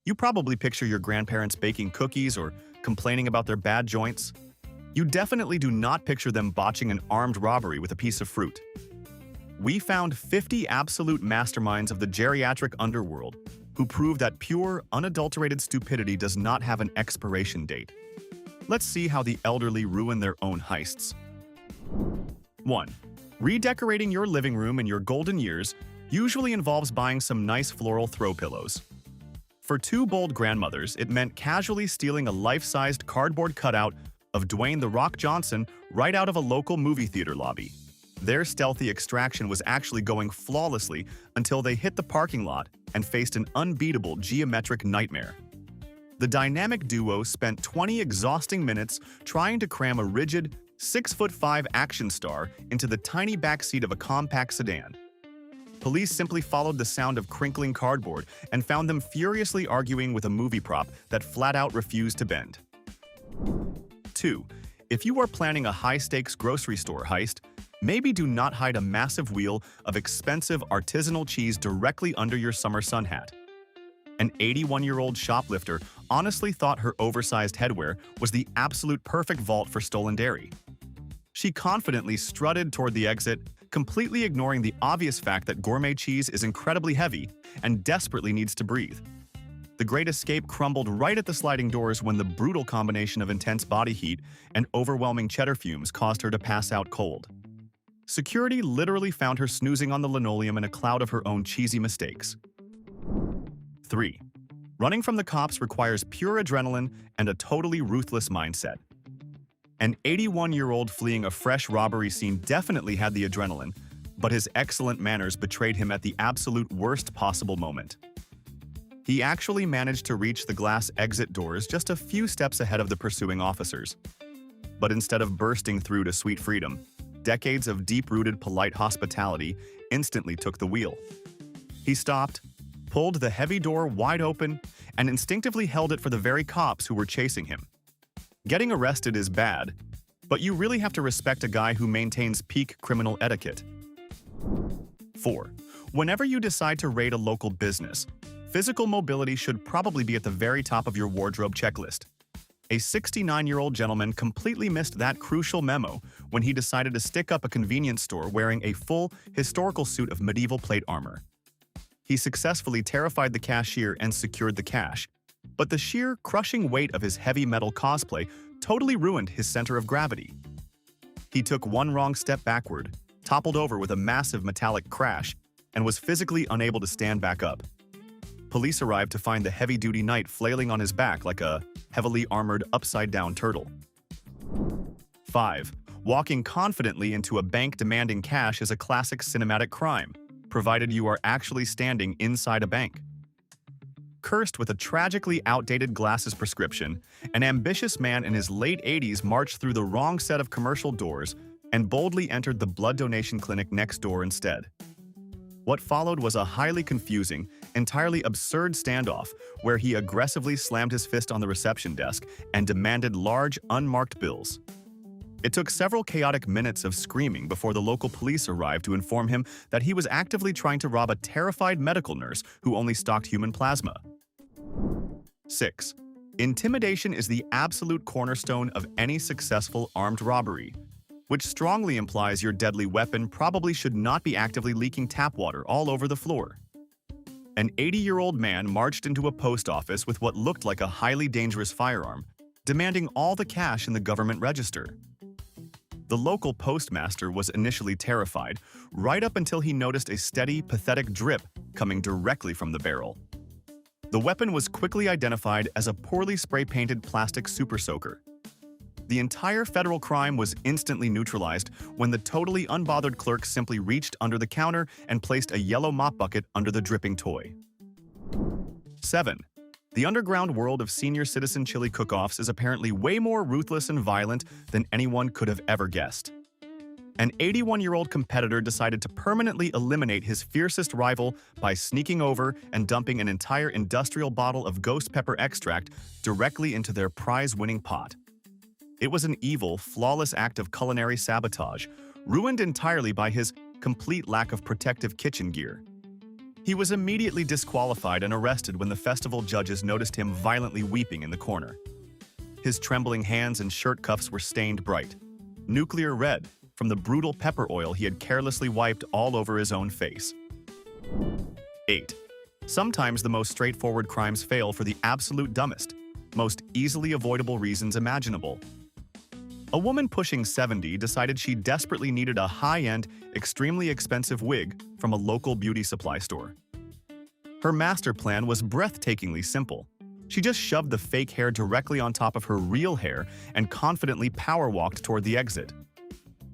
You probably picture your grandparents baking cookies or complaining about their bad joints. You definitely do not picture them botching an armed robbery with a piece of fruit. We found 50 absolute masterminds of the geriatric underworld who prove that pure, unadulterated stupidity does not have an expiration date. Let's see how the elderly ruin their own heists. 1. Redecorating your living room in your golden years usually involves buying some nice floral throw pillows. For two bold grandmothers, it meant casually stealing a life-sized cardboard cutout of Dwayne "The Rock" Johnson right out of a local movie theater lobby. Their stealthy extraction was actually going flawlessly until they hit the parking lot and faced an unbeatable geometric nightmare. The dynamic duo spent 20 exhausting minutes trying to cram a rigid 6'5" action star into the tiny backseat of a compact sedan. Police simply followed the sound of crinkling cardboard and found them furiously arguing with a movie prop that flat-out refused to bend. 2. If you are planning a high-stakes grocery store heist, maybe do not hide a massive wheel of expensive artisanal cheese directly under your summer sun hat. An 81-year-old shoplifter honestly thought her oversized headwear was the absolute perfect vault for stolen dairy. She confidently strutted toward the exit, completely ignoring the obvious fact that gourmet cheese is incredibly heavy and desperately needs to breathe. The Great Escape crumbled right at the sliding doors when the brutal combination of intense body heat and overwhelming cheddar fumes caused her to pass out cold. Security literally found her snoozing on the linoleum in a cloud of her own cheesy mistakes. 3. Running from the cops requires pure adrenaline and a totally ruthless mindset. An 81-year-old fleeing a fresh robbery scene definitely had the adrenaline, but his excellent manners betrayed him at the absolute worst possible moment. He actually managed to reach the glass exit doors just a few steps ahead of the pursuing officers. But instead of bursting through to sweet freedom, decades of deep-rooted polite hospitality instantly took the wheel. He stopped, pulled the heavy door wide open, and instinctively held it for the very cops who were chasing him. Getting arrested is bad, but you really have to respect a guy who maintains peak criminal etiquette. 4. Whenever you decide to raid a local business, physical mobility should probably be at the very top of your wardrobe checklist. A 69-year-old gentleman completely missed that crucial memo when he decided to stick up a convenience store wearing a full, historical suit of medieval plate armor. He successfully terrified the cashier and secured the cash, but the sheer, crushing weight of his heavy metal cosplay totally ruined his center of gravity. He took one wrong step backward, toppled over with a massive metallic crash, and was physically unable to stand back up. Police arrived to find the heavy-duty knight flailing on his back like a heavily armored upside-down turtle. 5. Walking confidently into a bank demanding cash is a classic cinematic crime, provided you are actually standing inside a bank. Cursed with a tragically outdated glasses prescription, an ambitious man in his late 80s marched through the wrong set of commercial doors and boldly entered the blood donation clinic next door instead. What followed was a highly confusing, entirely absurd standoff where he aggressively slammed his fist on the reception desk and demanded large, unmarked bills. It took several chaotic minutes of screaming before the local police arrived to inform him that he was actively trying to rob a terrified medical nurse who only stocked human plasma. 6. Intimidation is the absolute cornerstone of any successful armed robbery, which strongly implies your deadly weapon probably should not be actively leaking tap water all over the floor. An 80-year-old man marched into a post office with what looked like a highly dangerous firearm, demanding all the cash in the government register. The local postmaster was initially terrified, right up until he noticed a steady, pathetic drip coming directly from the barrel. The weapon was quickly identified as a poorly spray-painted plastic super soaker. The entire federal crime was instantly neutralized when the totally unbothered clerk simply reached under the counter and placed a yellow mop bucket under the dripping toy. 7. The underground world of senior citizen chili cook-offs is apparently way more ruthless and violent than anyone could have ever guessed. An 81-year-old competitor decided to permanently eliminate his fiercest rival by sneaking over and dumping an entire industrial bottle of ghost pepper extract directly into their prize-winning pot. It was an evil, flawless act of culinary sabotage, ruined entirely by his complete lack of protective kitchen gear. He was immediately disqualified and arrested when the festival judges noticed him violently weeping in the corner. His trembling hands and shirt cuffs were stained bright, nuclear red, from the brutal pepper oil he had carelessly wiped all over his own face. 8. Sometimes the most straightforward crimes fail for the absolute dumbest, most easily avoidable reasons imaginable. A woman pushing 70 decided she desperately needed a high-end, extremely expensive wig from a local beauty supply store. Her master plan was breathtakingly simple. She just shoved the fake hair directly on top of her real hair and confidently power-walked toward the exit.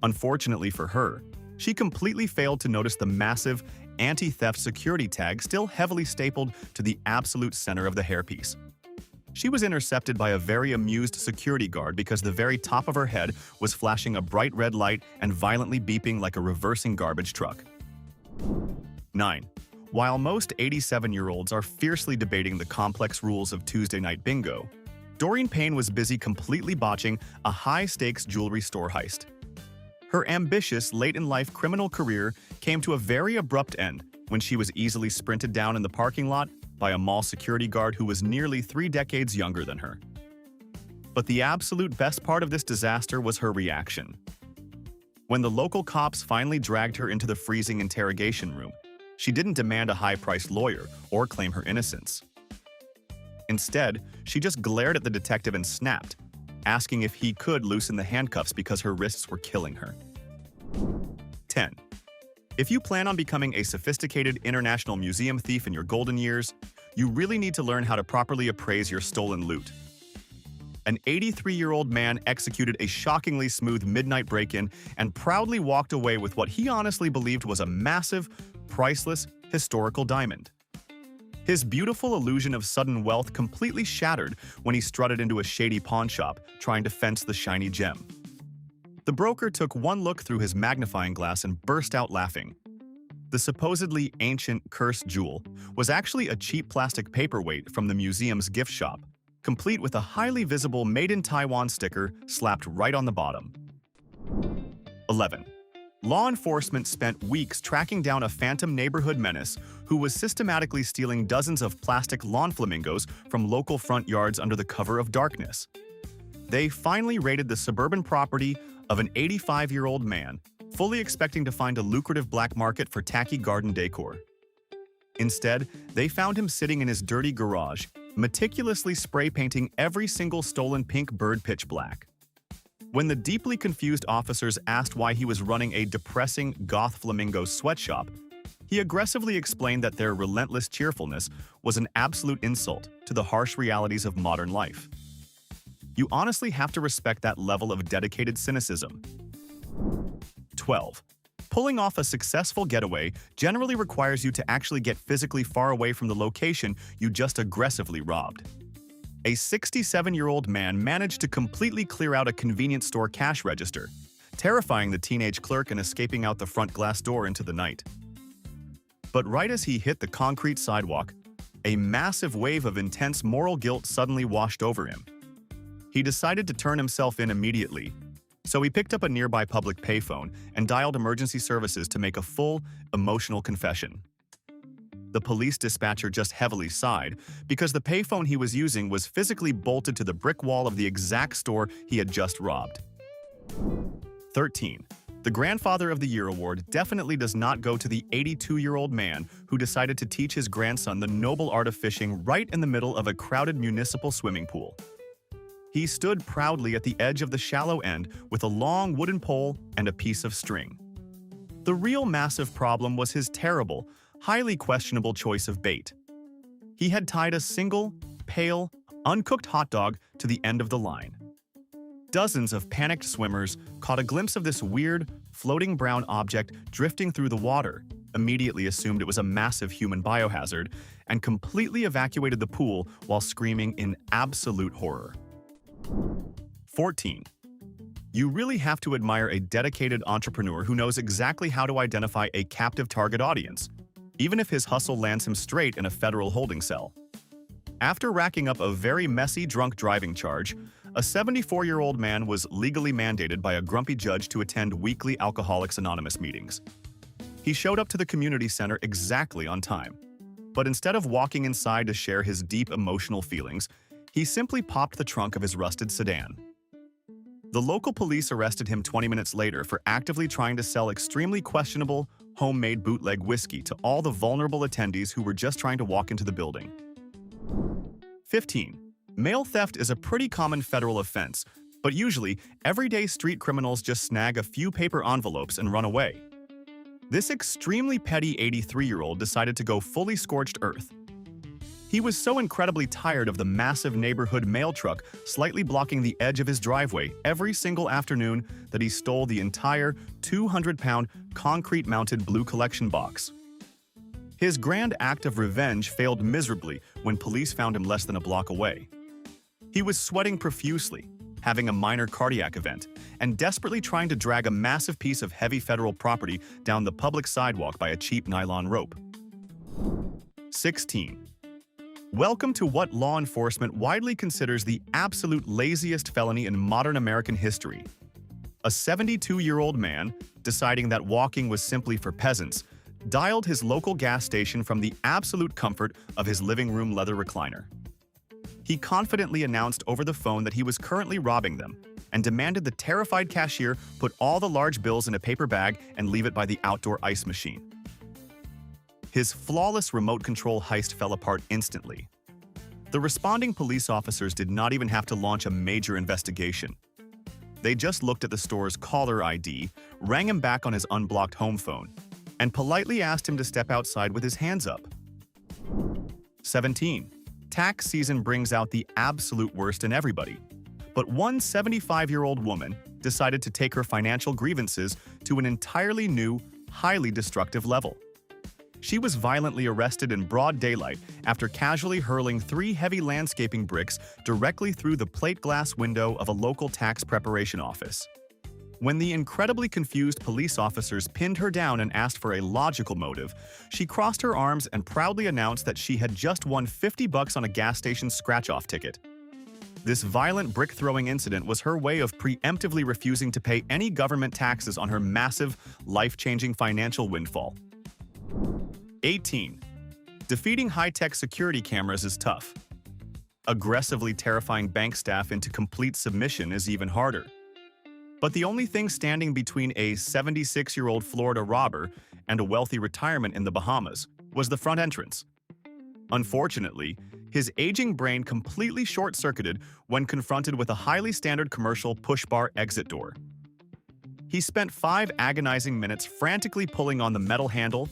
Unfortunately for her, she completely failed to notice the massive anti-theft security tag still heavily stapled to the absolute center of the hairpiece. She was intercepted by a very amused security guard because the very top of her head was flashing a bright red light and violently beeping like a reversing garbage truck. 9. While most 87-year-olds are fiercely debating the complex rules of Tuesday night bingo, Doreen Payne was busy completely botching a high-stakes jewelry store heist. Her ambitious, late-in-life criminal career came to a very abrupt end when she was easily sprinted down in the parking lot by a mall security guard who was nearly 3 decades younger than her. But the absolute best part of this disaster was her reaction. When the local cops finally dragged her into the freezing interrogation room, she didn't demand a high-priced lawyer or claim her innocence. Instead, she just glared at the detective and snapped, asking if he could loosen the handcuffs because her wrists were killing her. 10. If you plan on becoming a sophisticated international museum thief in your golden years, you really need to learn how to properly appraise your stolen loot. An 83-year-old man executed a shockingly smooth midnight break-in and proudly walked away with what he honestly believed was a massive, priceless, historical diamond. His beautiful illusion of sudden wealth completely shattered when he strutted into a shady pawn shop trying to fence the shiny gem. The broker took one look through his magnifying glass and burst out laughing. The supposedly ancient, cursed jewel was actually a cheap plastic paperweight from the museum's gift shop, complete with a highly visible Made in Taiwan sticker slapped right on the bottom. 11. Law enforcement spent weeks tracking down a phantom neighborhood menace who was systematically stealing dozens of plastic lawn flamingos from local front yards under the cover of darkness. They finally raided the suburban property of an 85-year-old man, fully expecting to find a lucrative black market for tacky garden decor. Instead, they found him sitting in his dirty garage, meticulously spray painting every single stolen pink bird pitch black. When the deeply confused officers asked why he was running a depressing goth flamingo sweatshop, he aggressively explained that their relentless cheerfulness was an absolute insult to the harsh realities of modern life. You honestly have to respect that level of dedicated cynicism. 12. Pulling off a successful getaway generally requires you to actually get physically far away from the location you just aggressively robbed. A 67-year-old man managed to completely clear out a convenience store cash register, terrifying the teenage clerk and escaping out the front glass door into the night. But right as he hit the concrete sidewalk, a massive wave of intense moral guilt suddenly washed over him. He decided to turn himself in immediately, so he picked up a nearby public payphone and dialed emergency services to make a full, emotional confession. The police dispatcher just heavily sighed because the payphone he was using was physically bolted to the brick wall of the exact store he had just robbed. 13. The Grandfather of the Year award definitely does not go to the 82-year-old man who decided to teach his grandson the noble art of fishing right in the middle of a crowded municipal swimming pool. He stood proudly at the edge of the shallow end with a long wooden pole and a piece of string. The real massive problem was his terrible, highly questionable choice of bait. He had tied a single, pale, uncooked hot dog to the end of the line. Dozens of panicked swimmers caught a glimpse of this weird, floating brown object drifting through the water, immediately assumed it was a massive human biohazard, and completely evacuated the pool while screaming in absolute horror. 14. You really have to admire a dedicated entrepreneur who knows exactly how to identify a captive target audience, even if his hustle lands him straight in a federal holding cell. After racking up a very messy drunk driving charge, a 74-year-old man was legally mandated by a grumpy judge to attend weekly Alcoholics Anonymous meetings. He showed up to the community center exactly on time. But instead of walking inside to share his deep emotional feelings, he simply popped the trunk of his rusted sedan. The local police arrested him 20 minutes later for actively trying to sell extremely questionable, homemade bootleg whiskey to all the vulnerable attendees who were just trying to walk into the building. 15. Mail theft is a pretty common federal offense, but usually, everyday street criminals just snag a few paper envelopes and run away. This extremely petty 83-year-old decided to go fully scorched earth. He was so incredibly tired of the massive neighborhood mail truck slightly blocking the edge of his driveway every single afternoon that he stole the entire 200-pound concrete-mounted blue collection box. His grand act of revenge failed miserably when police found him less than a block away. He was sweating profusely, having a minor cardiac event, and desperately trying to drag a massive piece of heavy federal property down the public sidewalk by a cheap nylon rope. 16. Welcome to what law enforcement widely considers the absolute laziest felony in modern American history. A 72-year-old man, deciding that walking was simply for peasants, dialed his local gas station from the absolute comfort of his living room leather recliner. He confidently announced over the phone that he was currently robbing them and demanded the terrified cashier put all the large bills in a paper bag and leave it by the outdoor ice machine. His flawless remote control heist fell apart instantly. The responding police officers did not even have to launch a major investigation. They just looked at the store's caller ID, rang him back on his unblocked home phone, and politely asked him to step outside with his hands up. 17. Tax season brings out the absolute worst in everybody. But one 75-year-old woman decided to take her financial grievances to an entirely new, highly destructive level. She was violently arrested in broad daylight after casually hurling 3 heavy landscaping bricks directly through the plate glass window of a local tax preparation office. When the incredibly confused police officers pinned her down and asked for a logical motive, she crossed her arms and proudly announced that she had just won $50 on a gas station scratch-off ticket. This violent brick-throwing incident was her way of preemptively refusing to pay any government taxes on her massive, life-changing financial windfall. 18. Defeating high-tech security cameras is tough. Aggressively terrifying bank staff into complete submission is even harder. But the only thing standing between a 76-year-old Florida robber and a wealthy retirement in the Bahamas was the front entrance. Unfortunately, his aging brain completely short-circuited when confronted with a highly standard commercial push-bar exit door. He spent 5 agonizing minutes frantically pulling on the metal handle,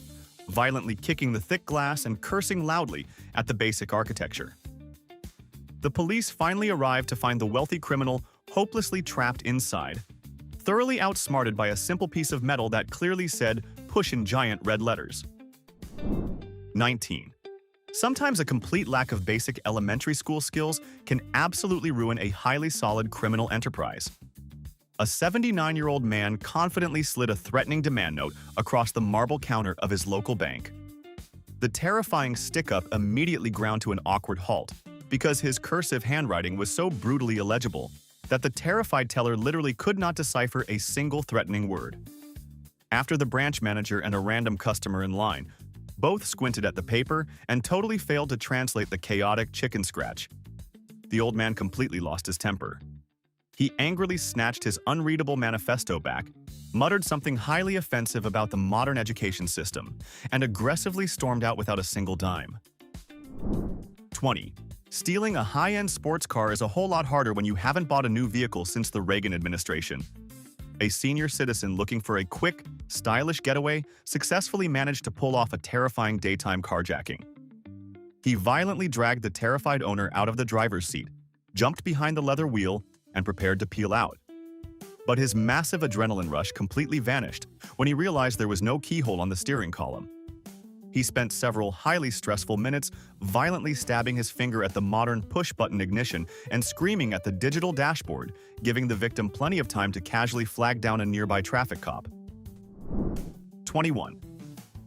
violently kicking the thick glass and cursing loudly at the basic architecture. The police finally arrived to find the wealthy criminal hopelessly trapped inside, thoroughly outsmarted by a simple piece of metal that clearly said "push" in giant red letters. 19. Sometimes a complete lack of basic elementary school skills can absolutely ruin a highly solid criminal enterprise. A 79-year-old man confidently slid a threatening demand note across the marble counter of his local bank. The terrifying stick-up immediately ground to an awkward halt because his cursive handwriting was so brutally illegible that the terrified teller literally could not decipher a single threatening word. After the branch manager and a random customer in line both squinted at the paper and totally failed to translate the chaotic chicken scratch, the old man completely lost his temper. He angrily snatched his unreadable manifesto back, muttered something highly offensive about the modern education system, and aggressively stormed out without a single dime. 20. Stealing a high-end sports car is a whole lot harder when you haven't bought a new vehicle since the Reagan administration. A senior citizen looking for a quick, stylish getaway successfully managed to pull off a terrifying daytime carjacking. He violently dragged the terrified owner out of the driver's seat, jumped behind the leather wheel, and prepared to peel out. But his massive adrenaline rush completely vanished when he realized there was no keyhole on the steering column. He spent several highly stressful minutes violently stabbing his finger at the modern push-button ignition and screaming at the digital dashboard, giving the victim plenty of time to casually flag down a nearby traffic cop. 21.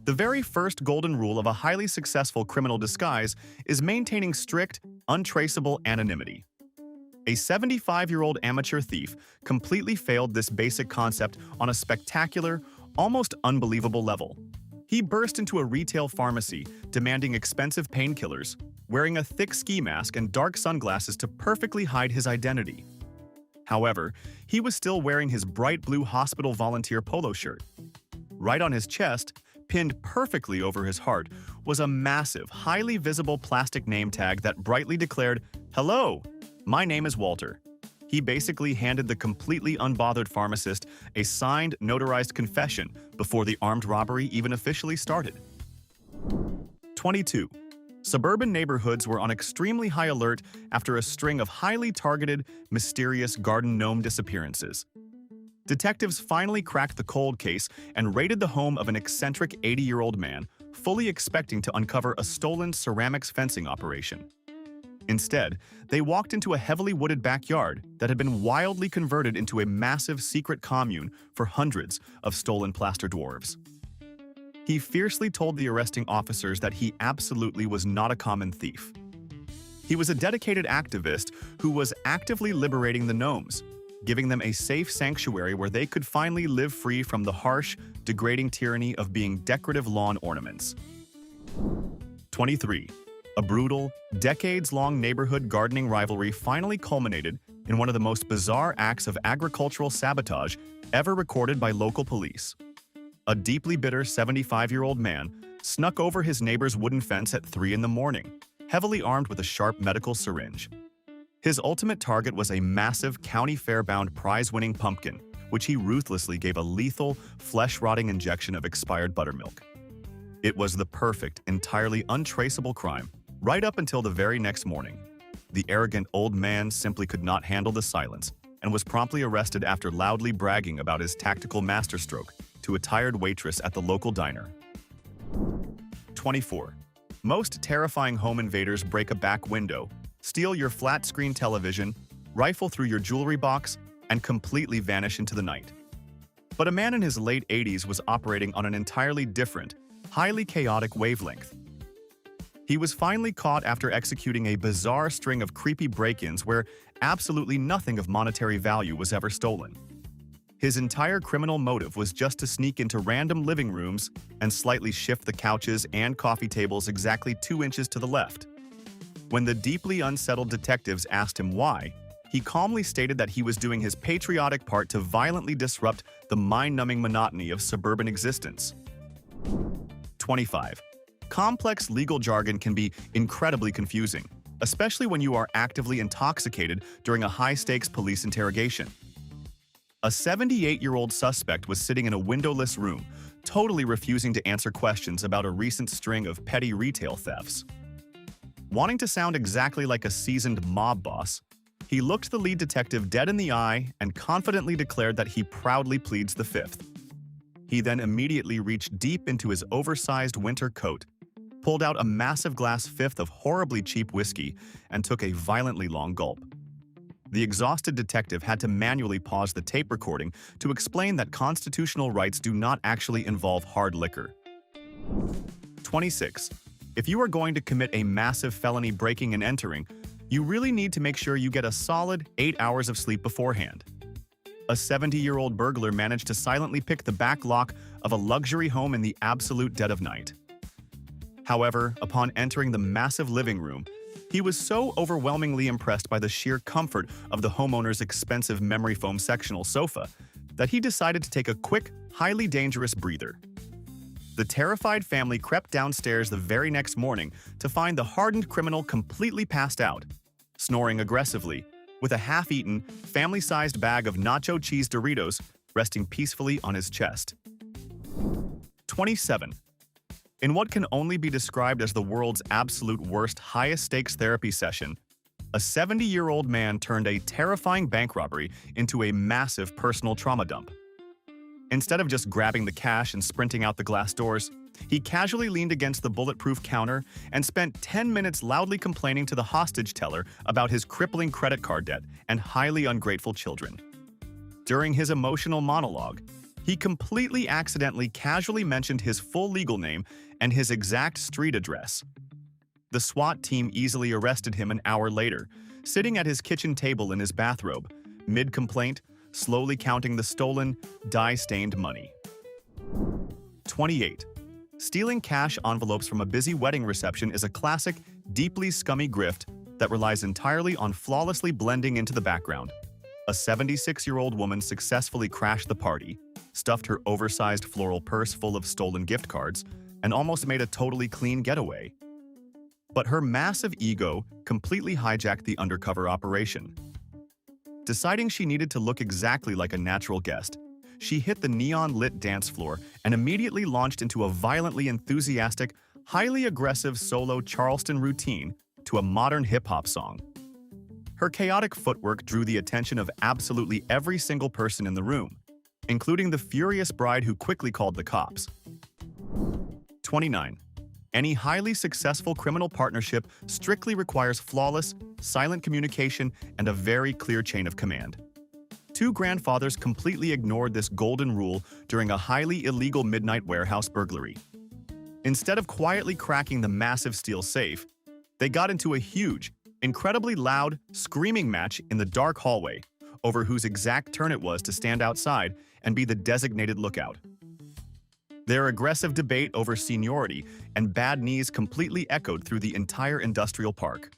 The very first golden rule of a highly successful criminal disguise is maintaining strict, untraceable anonymity. A 75-year-old amateur thief completely failed this basic concept on a spectacular, almost unbelievable level. He burst into a retail pharmacy, demanding expensive painkillers, wearing a thick ski mask and dark sunglasses to perfectly hide his identity. However, he was still wearing his bright blue hospital volunteer polo shirt. Right on his chest, pinned perfectly over his heart, was a massive, highly visible plastic name tag that brightly declared, "Hello, my name is Walter." He basically handed the completely unbothered pharmacist a signed, notarized confession before the armed robbery even officially started. 22. Suburban neighborhoods were on extremely high alert after a string of highly targeted, mysterious garden gnome disappearances. Detectives finally cracked the cold case and raided the home of an eccentric 80-year-old man, fully expecting to uncover a stolen ceramics fencing operation. Instead, they walked into a heavily wooded backyard that had been wildly converted into a massive secret commune for hundreds of stolen plaster dwarves. He fiercely told the arresting officers that he absolutely was not a common thief. He was a dedicated activist who was actively liberating the gnomes, giving them a safe sanctuary where they could finally live free from the harsh, degrading tyranny of being decorative lawn ornaments. 23. A brutal, decades-long neighborhood gardening rivalry finally culminated in one of the most bizarre acts of agricultural sabotage ever recorded by local police. A deeply bitter 75-year-old man snuck over his neighbor's wooden fence at 3 in the morning, heavily armed with a sharp medical syringe. His ultimate target was a massive county fair-bound prize-winning pumpkin, which he ruthlessly gave a lethal, flesh-rotting injection of expired buttermilk. It was the perfect, entirely untraceable crime, right up until the very next morning. The arrogant old man simply could not handle the silence and was promptly arrested after loudly bragging about his tactical masterstroke to a tired waitress at the local diner. 24. Most terrifying home invaders break a back window, steal your flat-screen television, rifle through your jewelry box, and completely vanish into the night. But a man in his late 80s was operating on an entirely different, highly chaotic wavelength. He was finally caught after executing a bizarre string of creepy break-ins where absolutely nothing of monetary value was ever stolen. His entire criminal motive was just to sneak into random living rooms and slightly shift the couches and coffee tables exactly 2 inches to the left. When the deeply unsettled detectives asked him why, he calmly stated that he was doing his patriotic part to violently disrupt the mind-numbing monotony of suburban existence. 25. Complex legal jargon can be incredibly confusing, especially when you are actively intoxicated during a high-stakes police interrogation. A 78-year-old suspect was sitting in a windowless room, totally refusing to answer questions about a recent string of petty retail thefts. Wanting to sound exactly like a seasoned mob boss, he looked the lead detective dead in the eye and confidently declared that he proudly pleads the fifth. He then immediately reached deep into his oversized winter coat, pulled out a massive glass fifth of horribly cheap whiskey, and took a violently long gulp. The exhausted detective had to manually pause the tape recording to explain that constitutional rights do not actually involve hard liquor. 26. If you are going to commit a massive felony breaking and entering, you really need to make sure you get a solid 8 hours of sleep beforehand. A 70-year-old burglar managed to silently pick the back lock of a luxury home in the absolute dead of night. However, upon entering the massive living room, he was so overwhelmingly impressed by the sheer comfort of the homeowner's expensive memory foam sectional sofa that he decided to take a quick, highly dangerous breather. The terrified family crept downstairs the very next morning to find the hardened criminal completely passed out, snoring aggressively, with a half-eaten, family-sized bag of nacho cheese Doritos resting peacefully on his chest. 27. In what can only be described as the world's absolute worst highest-stakes therapy session, a 70-year-old man turned a terrifying bank robbery into a massive personal trauma dump. Instead of just grabbing the cash and sprinting out the glass doors, he casually leaned against the bulletproof counter and spent 10 minutes loudly complaining to the hostage teller about his crippling credit card debt and highly ungrateful children. During his emotional monologue, he completely accidentally casually mentioned his full legal name and his exact street address. The SWAT team easily arrested him an hour later, sitting at his kitchen table in his bathrobe, mid-complaint, slowly counting the stolen, dye-stained money. 28. Stealing cash envelopes from a busy wedding reception is a classic, deeply scummy grift that relies entirely on flawlessly blending into the background. A 76-year-old woman successfully crashed the party, stuffed her oversized floral purse full of stolen gift cards, and almost made a totally clean getaway. But her massive ego completely hijacked the undercover operation. Deciding she needed to look exactly like a natural guest, she hit the neon-lit dance floor and immediately launched into a violently enthusiastic, highly aggressive solo Charleston routine to a modern hip-hop song. Her chaotic footwork drew the attention of absolutely every single person in the room, including the furious bride who quickly called the cops. 29. Any highly successful criminal partnership strictly requires flawless, silent communication and a very clear chain of command. Two grandfathers completely ignored this golden rule during a highly illegal midnight warehouse burglary. Instead of quietly cracking the massive steel safe, they got into a huge, incredibly loud, screaming match in the dark hallway over whose exact turn it was to stand outside and be the designated lookout. Their aggressive debate over seniority and bad knees completely echoed through the entire industrial park.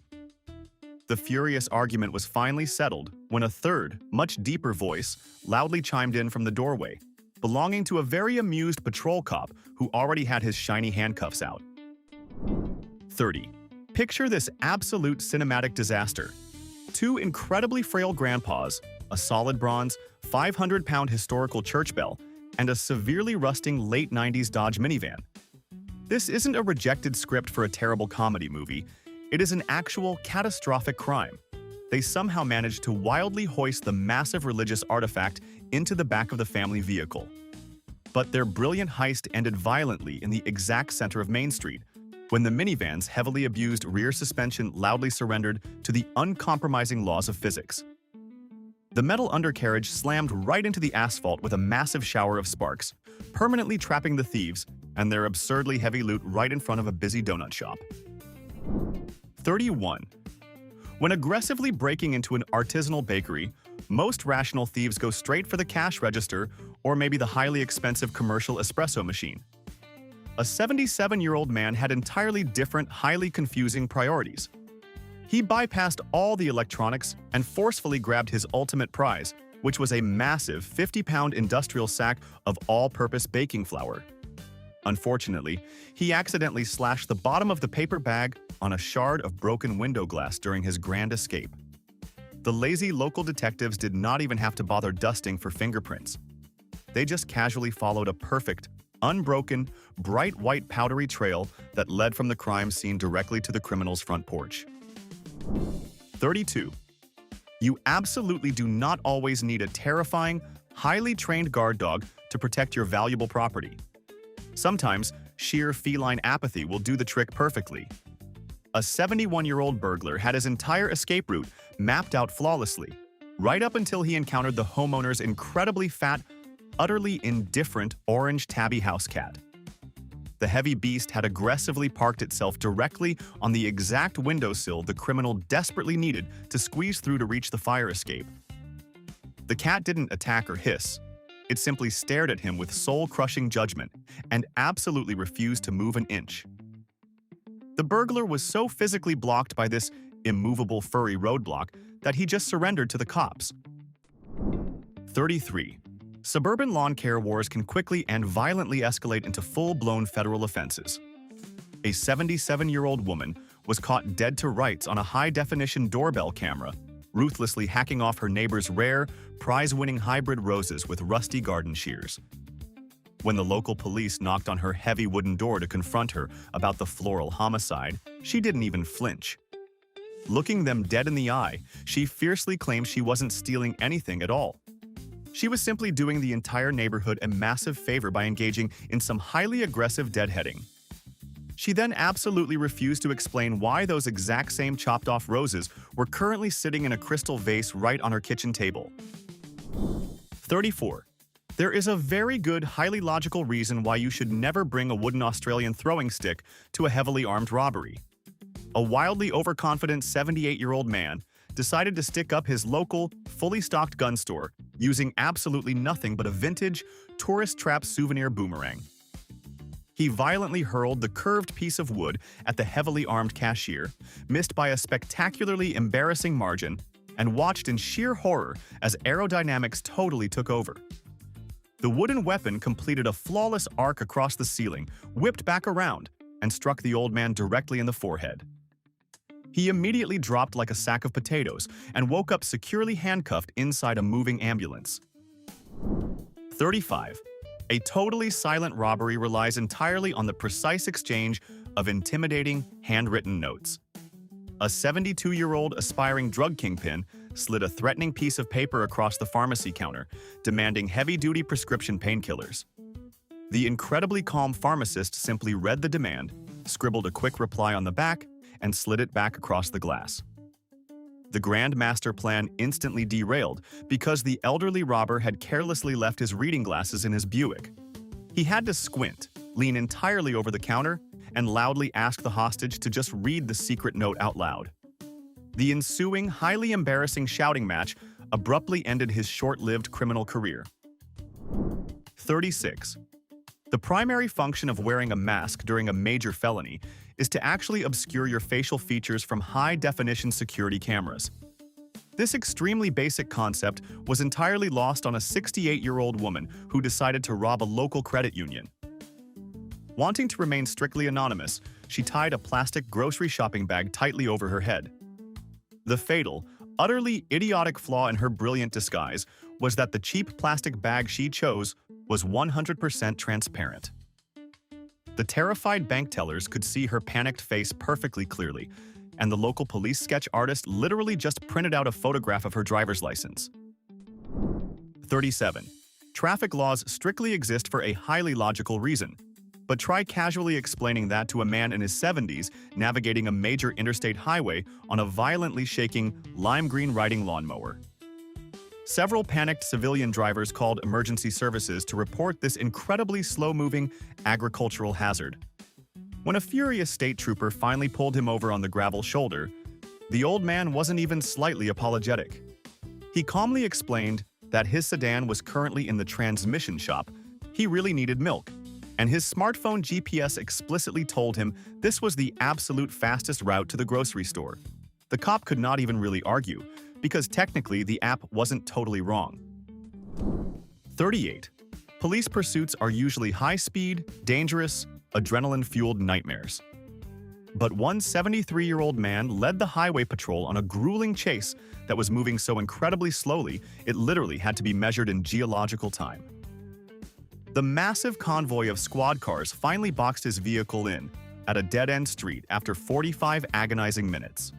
The furious argument was finally settled when a third, much deeper voice loudly chimed in from the doorway, belonging to a very amused patrol cop who already had his shiny handcuffs out. 30. Picture this absolute cinematic disaster. Two incredibly frail grandpas, a solid bronze, 500-pound historical church bell, and a severely rusting late 90s Dodge minivan. This isn't a rejected script for a terrible comedy movie. It is an actual catastrophic crime. They somehow managed to wildly hoist the massive religious artifact into the back of the family vehicle. But their brilliant heist ended violently in the exact center of Main Street, when the minivan's heavily abused rear suspension loudly surrendered to the uncompromising laws of physics. The metal undercarriage slammed right into the asphalt with a massive shower of sparks, permanently trapping the thieves and their absurdly heavy loot right in front of a busy donut shop. 31. When aggressively breaking into an artisanal bakery, most rational thieves go straight for the cash register or maybe the highly expensive commercial espresso machine. A 77-year-old man had entirely different, highly confusing priorities. He bypassed all the electronics and forcefully grabbed his ultimate prize, which was a massive 50-pound industrial sack of all-purpose baking flour. Unfortunately, he accidentally slashed the bottom of the paper bag on a shard of broken window glass during his grand escape. The lazy local detectives did not even have to bother dusting for fingerprints. They just casually followed a perfect, unbroken, bright white powdery trail that led from the crime scene directly to the criminal's front porch. 32. You absolutely do not always need a terrifying, highly trained guard dog to protect your valuable property. Sometimes, sheer feline apathy will do the trick perfectly. A 71-year-old burglar had his entire escape route mapped out flawlessly, right up until he encountered the homeowner's incredibly fat, utterly indifferent orange tabby house cat. The heavy beast had aggressively parked itself directly on the exact windowsill the criminal desperately needed to squeeze through to reach the fire escape. The cat didn't attack or hiss. It simply stared at him with soul-crushing judgment and absolutely refused to move an inch. The burglar was so physically blocked by this immovable furry roadblock that he just surrendered to the cops. 33. Suburban lawn care wars can quickly and violently escalate into full-blown federal offenses. A 77-year-old woman was caught dead to rights on a high-definition doorbell camera, ruthlessly hacking off her neighbor's rare, prize-winning hybrid roses with rusty garden shears. When the local police knocked on her heavy wooden door to confront her about the floral homicide, she didn't even flinch. Looking them dead in the eye, she fiercely claimed she wasn't stealing anything at all. She was simply doing the entire neighborhood a massive favor by engaging in some highly aggressive deadheading. She then absolutely refused to explain why those exact same chopped-off roses were currently sitting in a crystal vase right on her kitchen table. 34. There is a very good, highly logical reason why you should never bring a wooden Australian throwing stick to a heavily armed robbery. A wildly overconfident 78-year-old man decided to stick up his local, fully stocked gun store using absolutely nothing but a vintage, tourist trap souvenir boomerang. He violently hurled the curved piece of wood at the heavily armed cashier, missed by a spectacularly embarrassing margin, and watched in sheer horror as aerodynamics totally took over. The wooden weapon completed a flawless arc across the ceiling, whipped back around, and struck the old man directly in the forehead. He immediately dropped like a sack of potatoes and woke up securely handcuffed inside a moving ambulance. 35. A totally silent robbery relies entirely on the precise exchange of intimidating, handwritten notes. A 72-year-old aspiring drug kingpin slid a threatening piece of paper across the pharmacy counter, demanding heavy-duty prescription painkillers. The incredibly calm pharmacist simply read the demand, scribbled a quick reply on the back, and slid it back across the glass. The grand master plan instantly derailed because the elderly robber had carelessly left his reading glasses in his Buick. He had to squint, lean entirely over the counter, and loudly ask the hostage to just read the secret note out loud. The ensuing, highly embarrassing shouting match abruptly ended his short-lived criminal career. 36. The primary function of wearing a mask during a major felony is to actually obscure your facial features from high-definition security cameras. This extremely basic concept was entirely lost on a 68-year-old woman who decided to rob a local credit union. Wanting to remain strictly anonymous, she tied a plastic grocery shopping bag tightly over her head. The fatal, utterly idiotic flaw in her brilliant disguise was that the cheap plastic bag she chose was 100% transparent. The terrified bank tellers could see her panicked face perfectly clearly, and the local police sketch artist literally just printed out a photograph of her driver's license. 37. Traffic laws strictly exist for a highly logical reason, but try casually explaining that to a man in his 70s navigating a major interstate highway on a violently shaking, lime green riding lawnmower. Several panicked civilian drivers called emergency services to report this incredibly slow-moving agricultural hazard. When a furious state trooper finally pulled him over on the gravel shoulder, the old man wasn't even slightly apologetic. He calmly explained that his sedan was currently in the transmission shop, he really needed milk, and his smartphone GPS explicitly told him this was the absolute fastest route to the grocery store. The cop could not even really argue, because technically the app wasn't totally wrong. 38. Police pursuits are usually high-speed, dangerous, adrenaline-fueled nightmares. But one 73-year-old man led the highway patrol on a grueling chase that was moving so incredibly slowly it literally had to be measured in geological time. The massive convoy of squad cars finally boxed his vehicle in at a dead-end street after 45 agonizing minutes.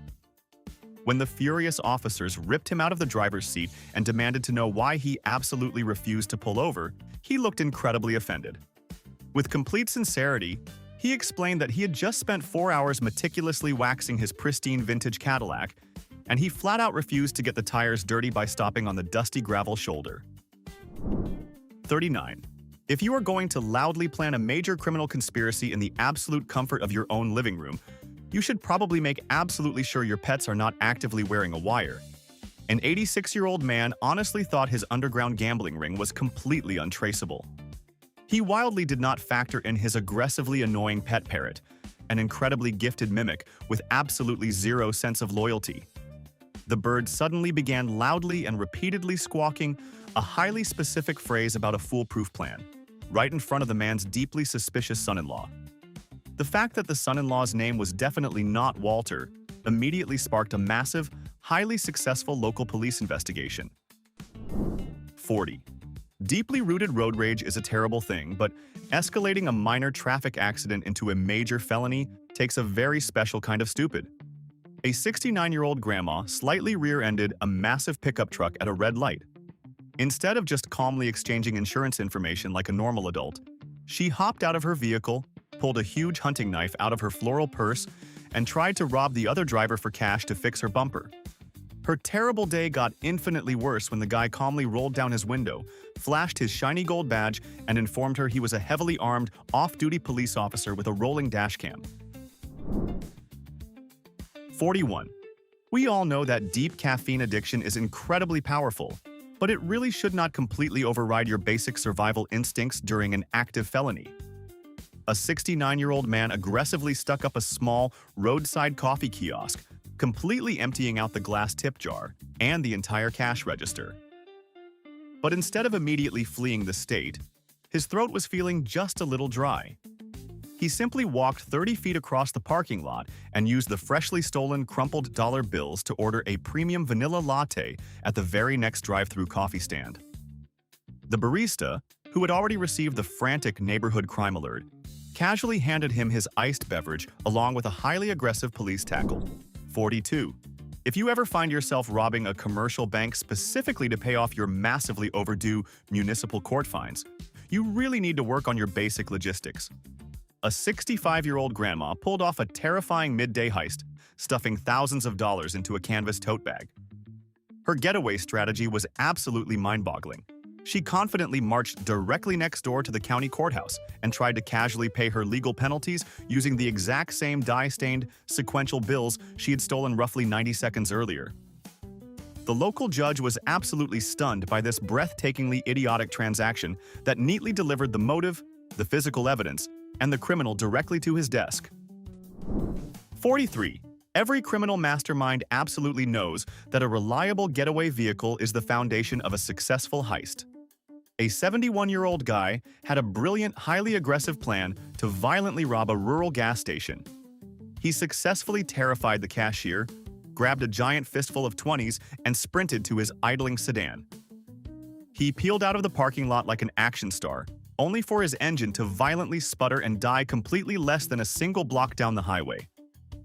When the furious officers ripped him out of the driver's seat and demanded to know why he absolutely refused to pull over, he looked incredibly offended. With complete sincerity, he explained that he had just spent 4 hours meticulously waxing his pristine vintage Cadillac, and he flat-out refused to get the tires dirty by stopping on the dusty gravel shoulder. 39. If you are going to loudly plan a major criminal conspiracy in the absolute comfort of your own living room, you should probably make absolutely sure your pets are not actively wearing a wire. An 86-year-old man honestly thought his underground gambling ring was completely untraceable. He wildly did not factor in his aggressively annoying pet parrot, an incredibly gifted mimic with absolutely zero sense of loyalty. The bird suddenly began loudly and repeatedly squawking a highly specific phrase about a foolproof plan, right in front of the man's deeply suspicious son-in-law. The fact that the son-in-law's name was definitely not Walter immediately sparked a massive, highly successful local police investigation. 40. Deeply rooted road rage is a terrible thing, but escalating a minor traffic accident into a major felony takes a very special kind of stupid. A 69-year-old grandma slightly rear-ended a massive pickup truck at a red light. Instead of just calmly exchanging insurance information like a normal adult, she hopped out of her vehicle, pulled a huge hunting knife out of her floral purse, and tried to rob the other driver for cash to fix her bumper. Her terrible day got infinitely worse when the guy calmly rolled down his window, flashed his shiny gold badge, and informed her he was a heavily armed, off-duty police officer with a rolling dashcam. 41. We all know that deep caffeine addiction is incredibly powerful, but it really should not completely override your basic survival instincts during an active felony. A 69-year-old man aggressively stuck up a small, roadside coffee kiosk, completely emptying out the glass tip jar and the entire cash register. But instead of immediately fleeing the state, his throat was feeling just a little dry. He simply walked 30 feet across the parking lot and used the freshly stolen crumpled dollar bills to order a premium vanilla latte at the very next drive-through coffee stand. The barista, who had already received the frantic neighborhood crime alert, casually handed him his iced beverage along with a highly aggressive police tackle. 42. If you ever find yourself robbing a commercial bank specifically to pay off your massively overdue municipal court fines, you really need to work on your basic logistics. A 65-year-old grandma pulled off a terrifying midday heist, stuffing thousands of dollars into a canvas tote bag. Her getaway strategy was absolutely mind-boggling. She confidently marched directly next door to the county courthouse and tried to casually pay her legal penalties using the exact same dye-stained, sequential bills she had stolen roughly 90 seconds earlier. The local judge was absolutely stunned by this breathtakingly idiotic transaction that neatly delivered the motive, the physical evidence, and the criminal directly to his desk. 43. Every criminal mastermind absolutely knows that a reliable getaway vehicle is the foundation of a successful heist. A 71-year-old guy had a brilliant, highly aggressive plan to violently rob a rural gas station. He successfully terrified the cashier, grabbed a giant fistful of 20s, and sprinted to his idling sedan. He peeled out of the parking lot like an action star, only for his engine to violently sputter and die completely less than a single block down the highway.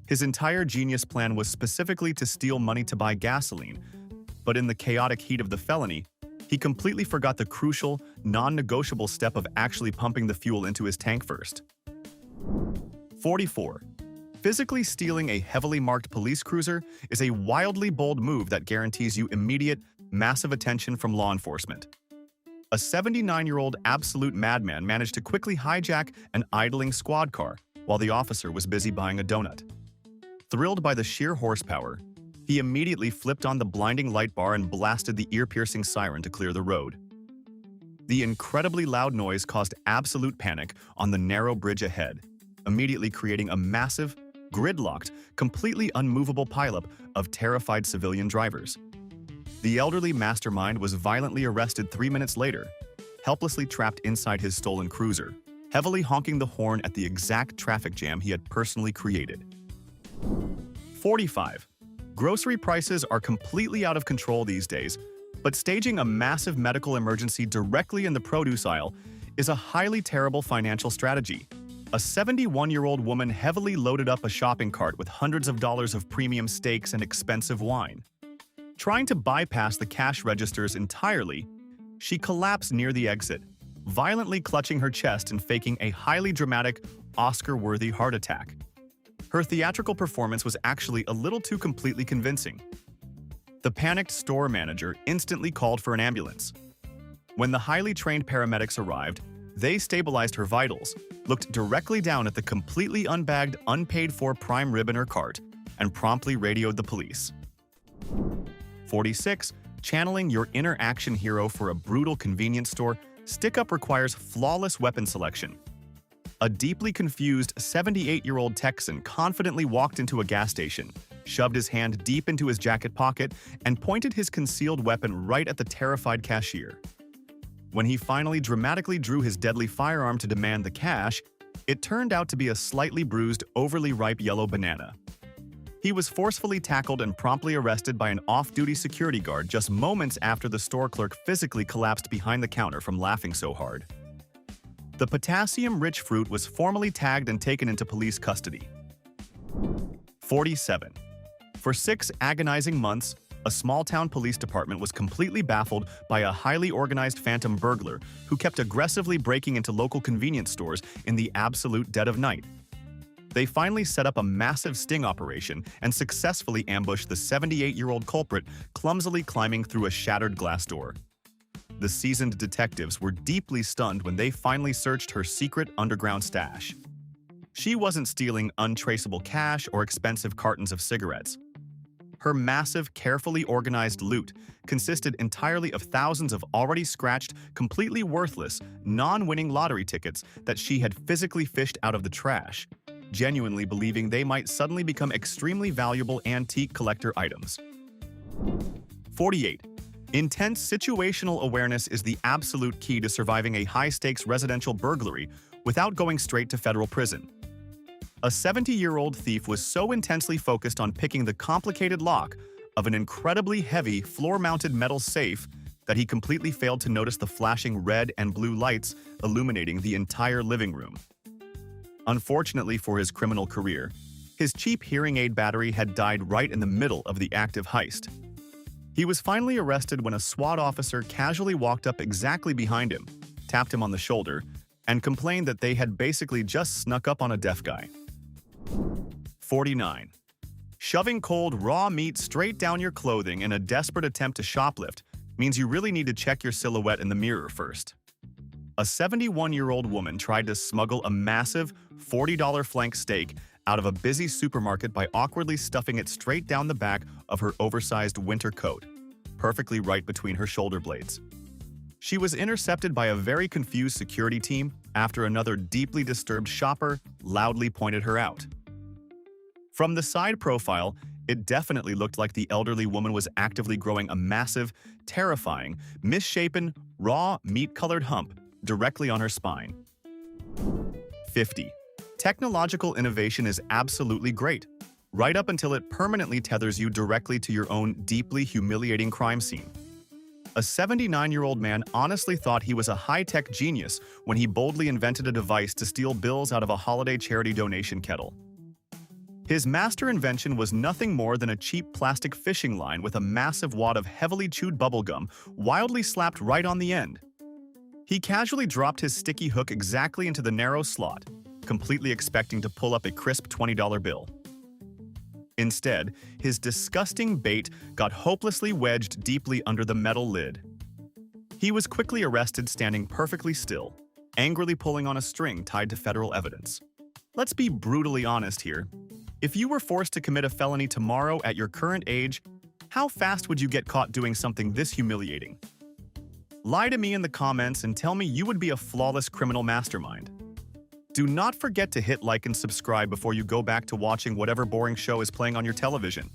His entire genius plan was specifically to steal money to buy gasoline, but in the chaotic heat of the felony, he completely forgot the crucial, non-negotiable step of actually pumping the fuel into his tank first. 44. Physically stealing a heavily marked police cruiser is a wildly bold move that guarantees you immediate, massive attention from law enforcement. A 79-year-old absolute madman managed to quickly hijack an idling squad car while the officer was busy buying a donut. Thrilled by the sheer horsepower, he immediately flipped on the blinding light bar and blasted the ear-piercing siren to clear the road. The incredibly loud noise caused absolute panic on the narrow bridge ahead, immediately creating a massive, gridlocked, completely unmovable pileup of terrified civilian drivers. The elderly mastermind was violently arrested 3 minutes later, helplessly trapped inside his stolen cruiser, heavily honking the horn at the exact traffic jam he had personally created. 45. Grocery prices are completely out of control these days, but staging a massive medical emergency directly in the produce aisle is a highly terrible financial strategy. A 71-year-old woman heavily loaded up a shopping cart with hundreds of dollars of premium steaks and expensive wine. Trying to bypass the cash registers entirely, she collapsed near the exit, violently clutching her chest and faking a highly dramatic, Oscar-worthy heart attack. Her theatrical performance was actually a little too completely convincing. The panicked store manager instantly called for an ambulance. When the highly trained paramedics arrived, they stabilized her vitals, looked directly down at the completely unbagged, unpaid-for prime rib in her cart, and promptly radioed the police. 46. Channeling your inner action hero for a brutal convenience store stick-up requires flawless weapon selection. A deeply confused 78-year-old Texan confidently walked into a gas station, shoved his hand deep into his jacket pocket, and pointed his concealed weapon right at the terrified cashier. When he finally dramatically drew his deadly firearm to demand the cash, it turned out to be a slightly bruised, overly ripe yellow banana. He was forcefully tackled and promptly arrested by an off-duty security guard just moments after the store clerk physically collapsed behind the counter from laughing so hard. The potassium-rich fruit was formally tagged and taken into police custody. 47. For 6 agonizing months, a small-town police department was completely baffled by a highly organized phantom burglar who kept aggressively breaking into local convenience stores in the absolute dead of night. They finally set up a massive sting operation and successfully ambushed the 78-year-old culprit clumsily climbing through a shattered glass door. The seasoned detectives were deeply stunned when they finally searched her secret underground stash. She wasn't stealing untraceable cash or expensive cartons of cigarettes. Her massive, carefully organized loot consisted entirely of thousands of already scratched, completely worthless, non-winning lottery tickets that she had physically fished out of the trash, genuinely believing they might suddenly become extremely valuable antique collector items. 48. Intense situational awareness is the absolute key to surviving a high-stakes residential burglary without going straight to federal prison. A 70-year-old thief was so intensely focused on picking the complicated lock of an incredibly heavy floor-mounted metal safe that he completely failed to notice the flashing red and blue lights illuminating the entire living room. Unfortunately for his criminal career, his cheap hearing aid battery had died right in the middle of the active heist. He was finally arrested when a SWAT officer casually walked up exactly behind him, tapped him on the shoulder, and complained that they had basically just snuck up on a deaf guy. 49. Shoving cold, raw meat straight down your clothing in a desperate attempt to shoplift means you really need to check your silhouette in the mirror first. A 71-year-old woman tried to smuggle a massive $40 flank steak out of a busy supermarket by awkwardly stuffing it straight down the back of her oversized winter coat, perfectly right between her shoulder blades. She was intercepted by a very confused security team after another deeply disturbed shopper loudly pointed her out. From the side profile, it definitely looked like the elderly woman was actively growing a massive, terrifying, misshapen, raw, meat-colored hump directly on her spine. 50. Technological innovation is absolutely great, right up until it permanently tethers you directly to your own deeply humiliating crime scene. A 79-year-old man honestly thought he was a high-tech genius when he boldly invented a device to steal bills out of a holiday charity donation kettle. His master invention was nothing more than a cheap plastic fishing line with a massive wad of heavily chewed bubblegum wildly slapped right on the end. He casually dropped his sticky hook exactly into the narrow slot, completely expecting to pull up a crisp $20 bill. Instead, his disgusting bait got hopelessly wedged deeply under the metal lid. He was quickly arrested standing perfectly still, angrily pulling on a string tied to federal evidence. Let's be brutally honest here. If you were forced to commit a felony tomorrow at your current age, how fast would you get caught doing something this humiliating? Lie to me in the comments and tell me you would be a flawless criminal mastermind. Do not forget to hit like and subscribe before you go back to watching whatever boring show is playing on your television.